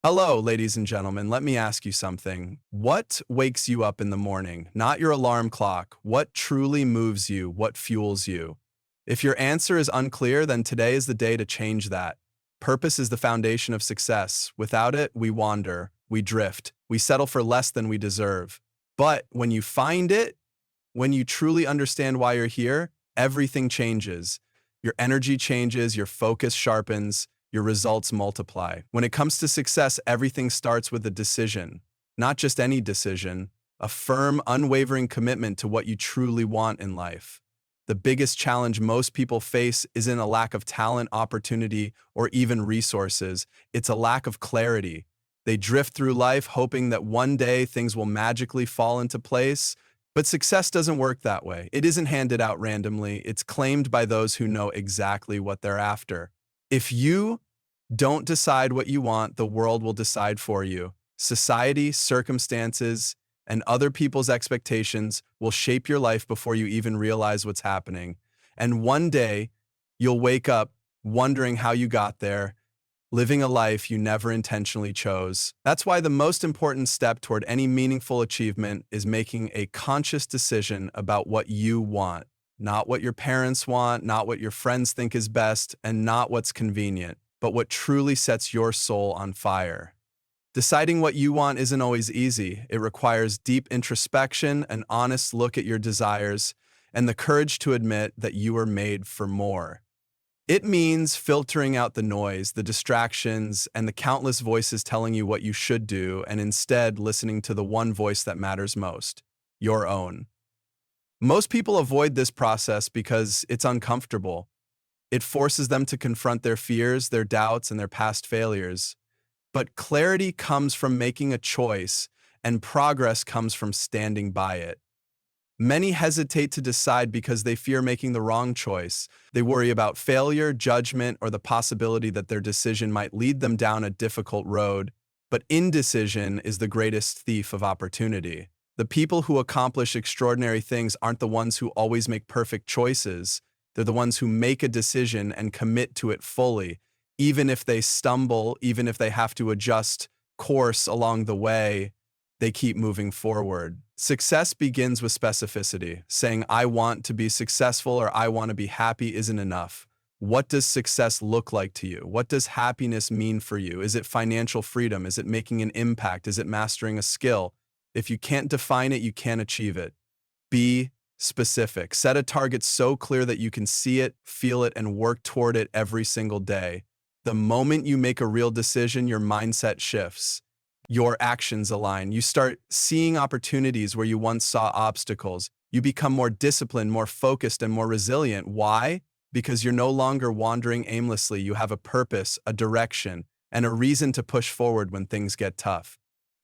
Hello, ladies and gentlemen. Let me ask you something. What wakes you up in the morning? Not your alarm clock. What truly moves you? What fuels you? If your answer is unclear, then today is the day to change that. Purpose is the foundation of success. Without it, we wander, we drift, we settle for less than we deserve. But when you find it, when you truly understand why you're here, everything changes. Your energy changes, your focus sharpens, your results multiply. When it comes to success, everything starts with a decision. Not just any decision, a firm, unwavering commitment to what you truly want in life. The biggest challenge most people face isn't a lack of talent, opportunity, or even resources. It's a lack of clarity. They drift through life hoping that one day things will magically fall into place, but success doesn't work that way. It isn't handed out randomly. It's claimed by those who know exactly what they're after. If you don't decide what you want, the world will decide for you. Society, circumstances, and other people's expectations will shape your life before you even realize what's happening. And one day, you'll wake up wondering how you got there, living a life you never intentionally chose. That's why the most important step toward any meaningful achievement is making a conscious decision about what you want, not what your parents want, not what your friends think is best, and not what's convenient, but what truly sets your soul on fire. Deciding what you want isn't always easy. It requires deep introspection, an honest look at your desires, and the courage to admit that you are made for more. It means filtering out the noise, the distractions, and the countless voices telling you what you should do, and instead listening to the one voice that matters most, your own. Most people avoid this process because it's uncomfortable. It forces them to confront their fears, their doubts, and their past failures. But clarity comes from making a choice, and progress comes from standing by it. Many hesitate to decide because they fear making the wrong choice. They worry about failure, judgment, or the possibility that their decision might lead them down a difficult road. But indecision is the greatest thief of opportunity. The people who accomplish extraordinary things aren't the ones who always make perfect choices. They're the ones who make a decision and commit to it fully, even if they stumble, even if they have to adjust course along the way. They keep moving forward. Success begins with specificity. Saying, I want to be successful or I want to be happy isn't enough. What does success look like to you? What does happiness mean for you? Is it financial freedom? Is it making an impact? Is it mastering a skill? If you can't define it, you can't achieve it. Be specific. Set a target so clear that you can see it, feel it, and work toward it every single day. The moment you make a real decision, your mindset shifts. Your actions align. You start seeing opportunities where you once saw obstacles. You become more disciplined, more focused, and more resilient. Why? Because you're no longer wandering aimlessly. You have a purpose, a direction, and a reason to push forward when things get tough.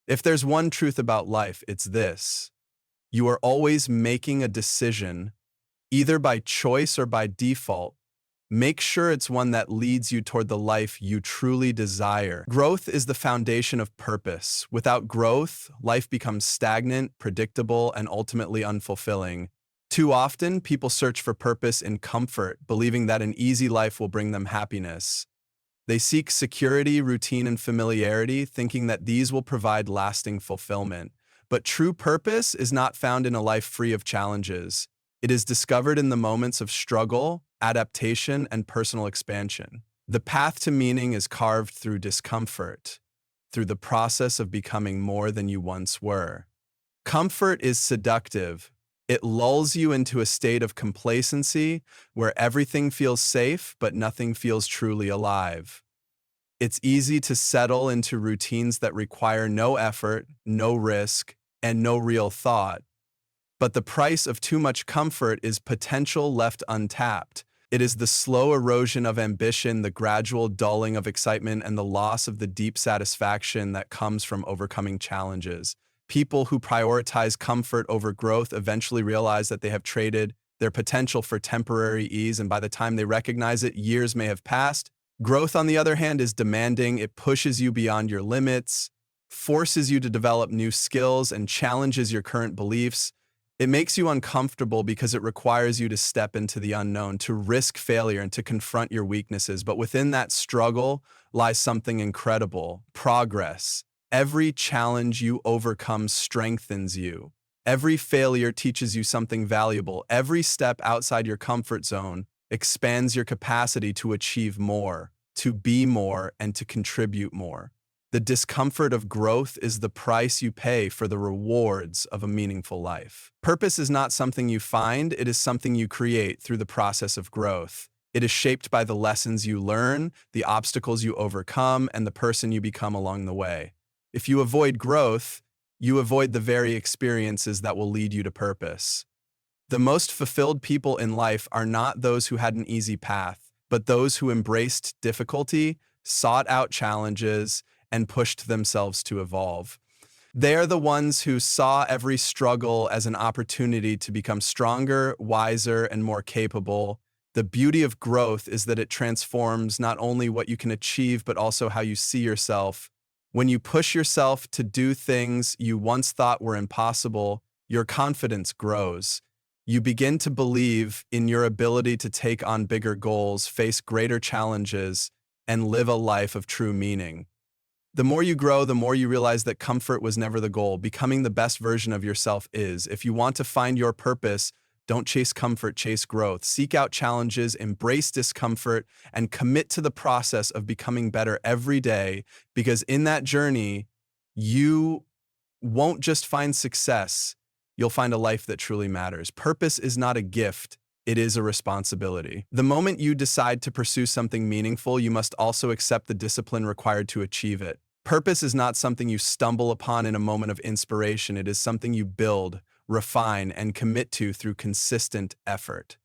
If there's one truth about life, it's this. You are always making a decision, either by choice or by default. Make sure it's one that leads you toward the life you truly desire. Growth is the foundation of purpose. Without growth, life becomes stagnant, predictable, and ultimately unfulfilling. Too often, people search for purpose in comfort, believing that an easy life will bring them happiness. They seek security, routine, and familiarity, thinking that these will provide lasting fulfillment. But true purpose is not found in a life free of challenges. It is discovered in the moments of struggle, adaptation, and personal expansion. The path to meaning is carved through discomfort, through the process of becoming more than you once were. Comfort is seductive. It lulls you into a state of complacency where everything feels safe, but nothing feels truly alive. It's easy to settle into routines that require no effort, no risk, and no real thought. But the price of too much comfort is potential left untapped. It is the slow erosion of ambition, the gradual dulling of excitement, and the loss of the deep satisfaction that comes from overcoming challenges. People who prioritize comfort over growth eventually realize that they have traded their potential for temporary ease, and by the time they recognize it, years may have passed. Growth, on the other hand, is demanding. It pushes you beyond your limits, forces you to develop new skills, and challenges your current beliefs. It makes you uncomfortable because it requires you to step into the unknown, to risk failure, and to confront your weaknesses. But within that struggle lies something incredible: progress. Every challenge you overcome strengthens you. Every failure teaches you something valuable. Every step outside your comfort zone expands your capacity to achieve more, to be more, and to contribute more. The discomfort of growth is the price you pay for the rewards of a meaningful life. Purpose is not something you find, it is something you create through the process of growth. It is shaped by the lessons you learn, the obstacles you overcome, and the person you become along the way. If you avoid growth, you avoid the very experiences that will lead you to purpose. The most fulfilled people in life are not those who had an easy path, but those who embraced difficulty, sought out challenges, and pushed themselves to evolve. They are the ones who saw every struggle as an opportunity to become stronger, wiser, and more capable. The beauty of growth is that it transforms not only what you can achieve, but also how you see yourself. When you push yourself to do things you once thought were impossible, your confidence grows. You begin to believe in your ability to take on bigger goals, face greater challenges, and live a life of true meaning. The more you grow, the more you realize that comfort was never the goal. Becoming the best version of yourself is. If you want to find your purpose, don't chase comfort, chase growth. Seek out challenges, embrace discomfort, and commit to the process of becoming better every day, because in that journey, you won't just find success, you'll find a life that truly matters. Purpose is not a gift, it is a responsibility. The moment you decide to pursue something meaningful, you must also accept the discipline required to achieve it. Purpose is not something you stumble upon in a moment of inspiration. It is something you build, refine, and commit to through consistent effort.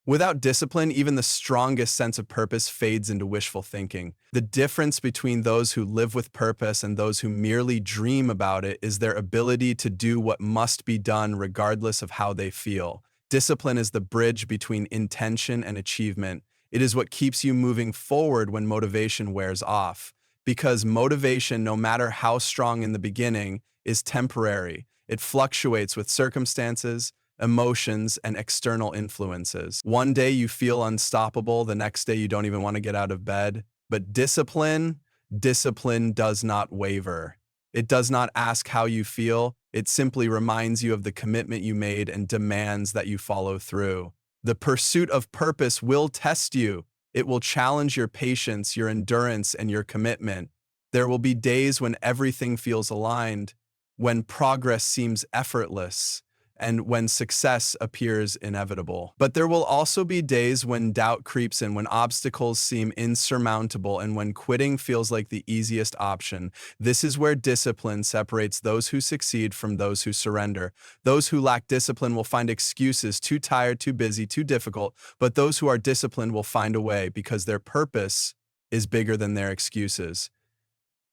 Without discipline, even the strongest sense of purpose fades into wishful thinking. The difference between those who live with purpose and those who merely dream about it is their ability to do what must be done regardless of how they feel. Discipline is the bridge between intention and achievement. It is what keeps you moving forward when motivation wears off. Because motivation, no matter how strong in the beginning, is temporary. It fluctuates with circumstances, emotions, and external influences. One day you feel unstoppable, the next day you don't even want to get out of bed. But discipline does not waver. It does not ask how you feel. It simply reminds you of the commitment you made and demands that you follow through. The pursuit of purpose will test you. It will challenge your patience, your endurance, and your commitment. There will be days when everything feels aligned, when progress seems effortless, and when success appears inevitable. But there will also be days when doubt creeps in, when obstacles seem insurmountable, and when quitting feels like the easiest option. This is where discipline separates those who succeed from those who surrender. Those who lack discipline will find excuses: too tired, too busy, too difficult. But those who are disciplined will find a way, because their purpose is bigger than their excuses.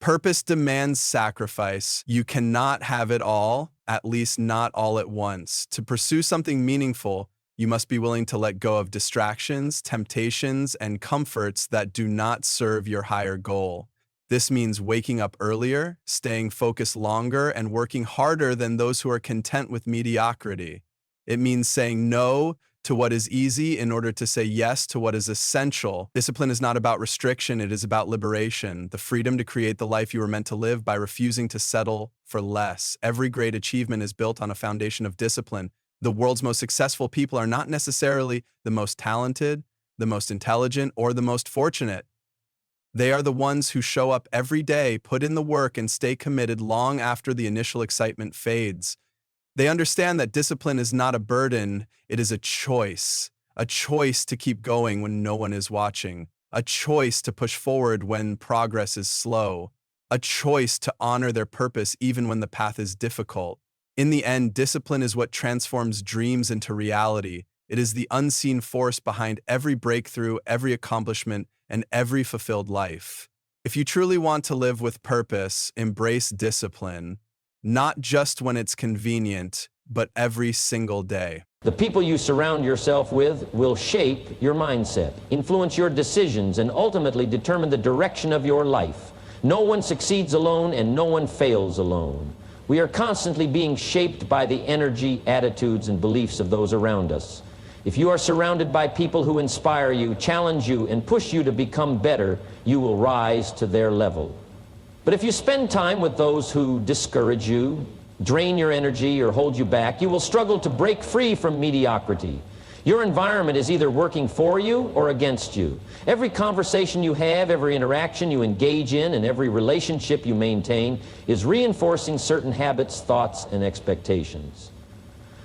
Purpose demands sacrifice. You cannot have it all, at least not all at once. To pursue something meaningful, you must be willing to let go of distractions, temptations, and comforts that do not serve your higher goal. This means waking up earlier, staying focused longer, and working harder than those who are content with mediocrity. It means saying no to what is easy in order to say yes to what is essential. Discipline is not about restriction, it is about liberation, the freedom to create the life you were meant to live by refusing to settle for less. Every great achievement is built on a foundation of discipline. The world's most successful people are not necessarily the most talented, the most intelligent, or the most fortunate. They are the ones who show up every day, put in the work, and stay committed long after the initial excitement fades. They understand that discipline is not a burden, it is a choice to keep going when no one is watching, a choice to push forward when progress is slow, a choice to honor their purpose even when the path is difficult. In the end, discipline is what transforms dreams into reality. It is the unseen force behind every breakthrough, every accomplishment, and every fulfilled life. If you truly want to live with purpose, embrace discipline. Not just when it's convenient, but every single day. The people you surround yourself with will shape your mindset, influence your decisions, and ultimately determine the direction of your life. No one succeeds alone and no one fails alone. We are constantly being shaped by the energy, attitudes, and beliefs of those around us. If you are surrounded by people who inspire you, challenge you, and push you to become better, you will rise to their level. But if you spend time with those who discourage you, drain your energy, or hold you back, you will struggle to break free from mediocrity. Your environment is either working for you or against you. Every conversation you have, every interaction you engage in, and every relationship you maintain is reinforcing certain habits, thoughts, and expectations.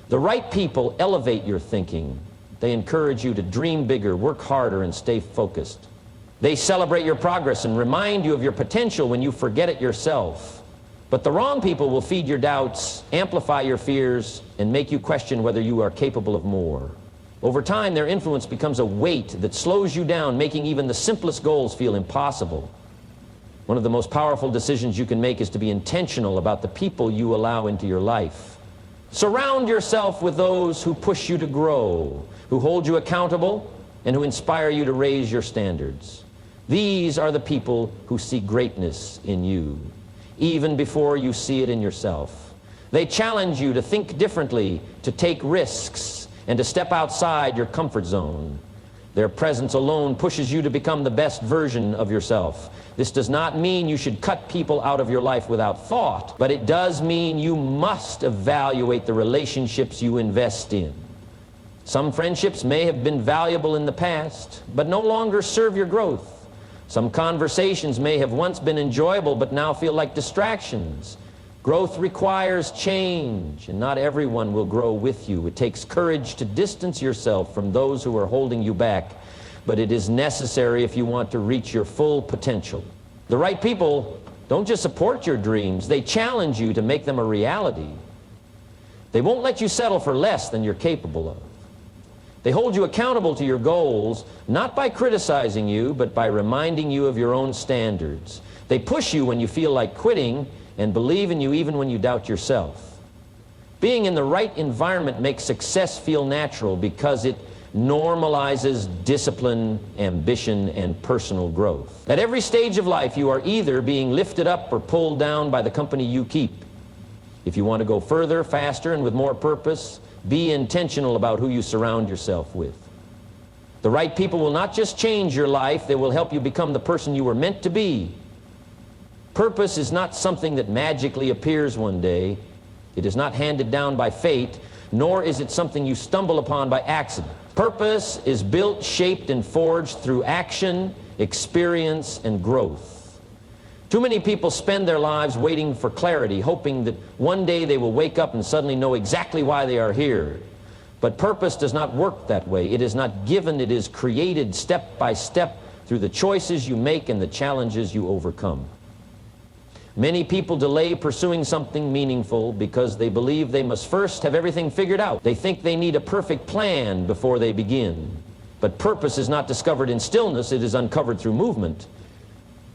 The right people elevate your thinking. They encourage you to dream bigger, work harder, and stay focused. They celebrate your progress and remind you of your potential when you forget it yourself. But the wrong people will feed your doubts, amplify your fears, and make you question whether you are capable of more. Over time, their influence becomes a weight that slows you down, making even the simplest goals feel impossible. One of the most powerful decisions you can make is to be intentional about the people you allow into your life. Surround yourself with those who push you to grow, who hold you accountable, and who inspire you to raise your standards. These are the people who see greatness in you, even before you see it in yourself. They challenge you to think differently, to take risks, and to step outside your comfort zone. Their presence alone pushes you to become the best version of yourself. This does not mean you should cut people out of your life without thought, but it does mean you must evaluate the relationships you invest in. Some friendships may have been valuable in the past, but no longer serve your growth. Some conversations may have once been enjoyable, but now feel like distractions. Growth requires change, and not everyone will grow with you. It takes courage to distance yourself from those who are holding you back, but it is necessary if you want to reach your full potential. The right people don't just support your dreams, they challenge you to make them a reality. They won't let you settle for less than you're capable of. They hold you accountable to your goals, not by criticizing you, but by reminding you of your own standards. They push you when you feel like quitting, and believe in you even when you doubt yourself. Being in the right environment makes success feel natural because it normalizes discipline, ambition, and personal growth. At every stage of life, you are either being lifted up or pulled down by the company you keep. If you want to go further, faster, and with more purpose, be intentional about who you surround yourself with. The right people will not just change your life, they will help you become the person you were meant to be. Purpose is not something that magically appears one day. It is not handed down by fate, nor is it something you stumble upon by accident. Purpose is built, shaped, and forged through action, experience, and growth. Too many people spend their lives waiting for clarity, hoping that one day they will wake up and suddenly know exactly why they are here. But purpose does not work that way. It is not given, it is created step by step through the choices you make and the challenges you overcome. Many people delay pursuing something meaningful because they believe they must first have everything figured out. They think they need a perfect plan before they begin. But purpose is not discovered in stillness, it is uncovered through movement.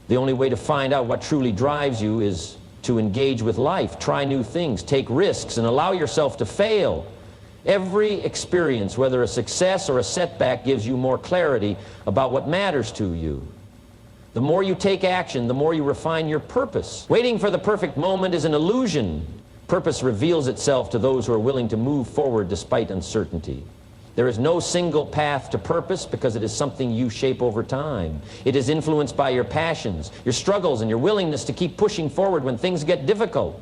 The only way to find out what truly drives you is to engage with life, try new things, take risks, and allow yourself to fail. Every experience, whether a success or a setback, gives you more clarity about what matters to you. The more you take action, the more you refine your purpose. Waiting for the perfect moment is an illusion. Purpose reveals itself to those who are willing to move forward despite uncertainty. There is no single path to purpose because it is something you shape over time. It is influenced by your passions, your struggles, and your willingness to keep pushing forward when things get difficult.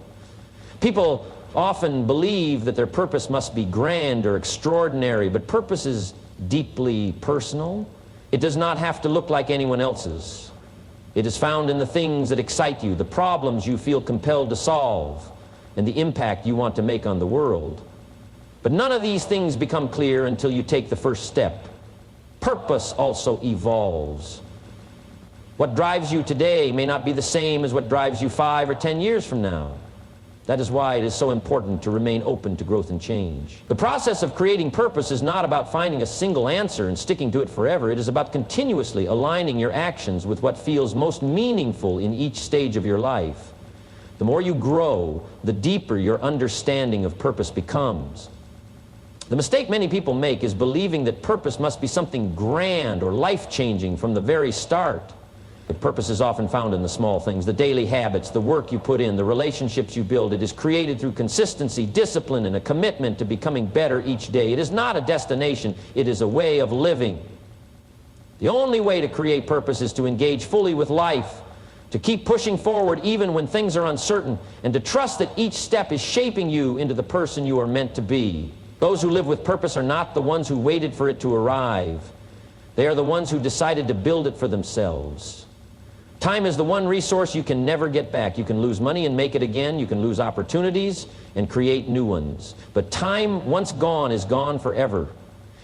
People often believe that their purpose must be grand or extraordinary, but purpose is deeply personal. It does not have to look like anyone else's. It is found in the things that excite you, the problems you feel compelled to solve, and the impact you want to make on the world. But none of these things become clear until you take the first step. Purpose also evolves. What drives you today may not be the same as what drives you 5 or 10 years from now. That is why it is so important to remain open to growth and change. The process of creating purpose is not about finding a single answer and sticking to it forever. It is about continuously aligning your actions with what feels most meaningful in each stage of your life. The more you grow, the deeper your understanding of purpose becomes. The mistake many people make is believing that purpose must be something grand or life-changing from the very start. Purpose is often found in the small things, the daily habits, the work you put in, the relationships you build. It is created through consistency, discipline, and a commitment to becoming better each day. It is not a destination, it is a way of living. The only way to create purpose is to engage fully with life, to keep pushing forward even when things are uncertain, and to trust that each step is shaping you into the person you are meant to be. Those who live with purpose are not the ones who waited for it to arrive. They are the ones who decided to build it for themselves. Time is the one resource you can never get back. You can lose money and make it again. You can lose opportunities and create new ones. But time, once gone, is gone forever.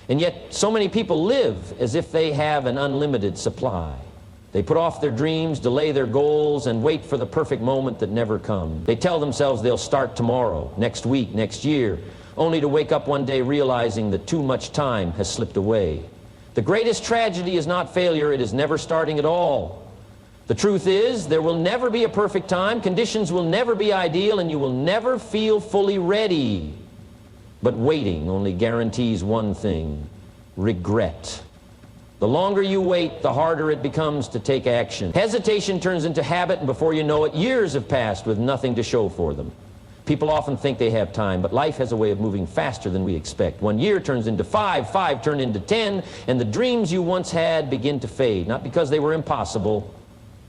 And yet, so many people live as if they have an unlimited supply. They put off their dreams, delay their goals, and wait for the perfect moment that never comes. They tell themselves they'll start tomorrow, next week, next year, only to wake up one day realizing that too much time has slipped away. The greatest tragedy is not failure, it is never starting at all. The truth is, there will never be a perfect time, conditions will never be ideal, and you will never feel fully ready. But waiting only guarantees one thing: regret. The longer you wait, the harder it becomes to take action. Hesitation turns into habit, and before you know it, years have passed with nothing to show for them. People often think they have time, but life has a way of moving faster than we expect. 1 year turns into 5, 5 turn into 10, and the dreams you once had begin to fade, not because they were impossible,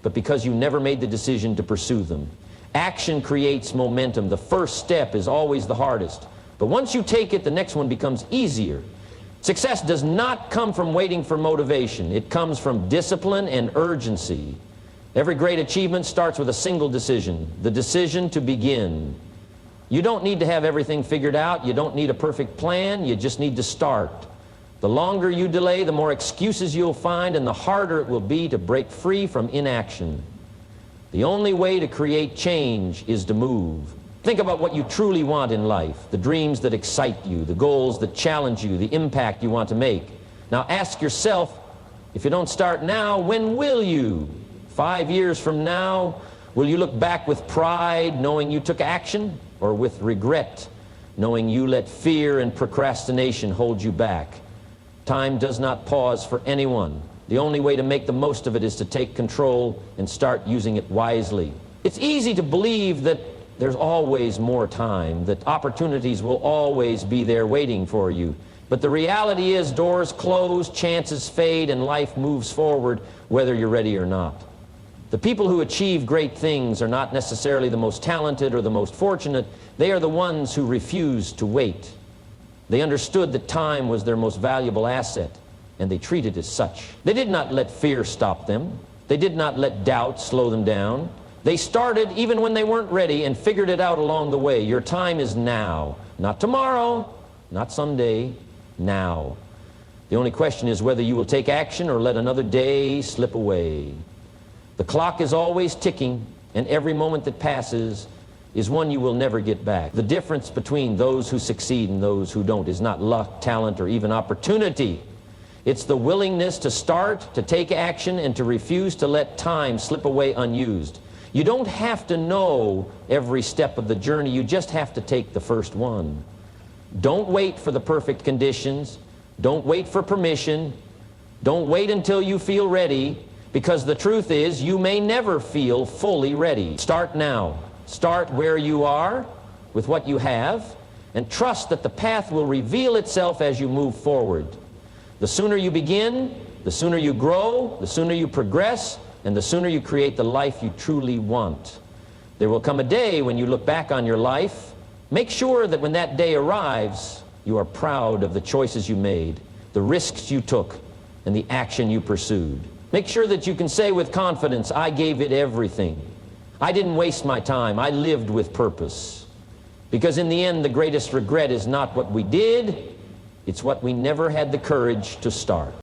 but because you never made the decision to pursue them. Action creates momentum. The first step is always the hardest, but once you take it, the next one becomes easier. Success does not come from waiting for motivation. It comes from discipline and urgency. Every great achievement starts with a single decision, the decision to begin. You don't need to have everything figured out. You don't need a perfect plan. You just need to start. The longer you delay, the more excuses you'll find, and the harder it will be to break free from inaction. The only way to create change is to move. Think about what you truly want in life, the dreams that excite you, the goals that challenge you, the impact you want to make. Now ask yourself, if you don't start now, when will you? 5 years from now, will you look back with pride knowing you took action, or with regret knowing you let fear and procrastination hold you back? Time does not pause for anyone. The only way to make the most of it is to take control and start using it wisely. It's easy to believe that there's always more time, that opportunities will always be there waiting for you. But the reality is, doors close, chances fade, and life moves forward whether you're ready or not. The people who achieve great things are not necessarily the most talented or the most fortunate. They are the ones who refuse to wait. They understood that time was their most valuable asset, and they treated it as such. They did not let fear stop them. They did not let doubt slow them down. They started even when they weren't ready and figured it out along the way. Your time is now. Not tomorrow, not someday, now. The only question is whether you will take action or let another day slip away. The clock is always ticking, and every moment that passes is one you will never get back. The difference between those who succeed and those who don't is not luck, talent, or even opportunity. It's the willingness to start, to take action, and to refuse to let time slip away unused. You don't have to know every step of the journey. You just have to take the first one. Don't wait for the perfect conditions. Don't wait for permission. Don't wait until you feel ready, because the truth is you may never feel fully ready. Start now. Start where you are with what you have, and trust that the path will reveal itself as you move forward. The sooner you begin, the sooner you grow, the sooner you progress, and the sooner you create the life you truly want. There will come a day when you look back on your life. Make sure that when that day arrives, you are proud of the choices you made, the risks you took, and the action you pursued. Make sure that you can say with confidence, I gave it everything. I didn't waste my time. I lived with purpose. Because in the end, the greatest regret is not what we did, it's what we never had the courage to start.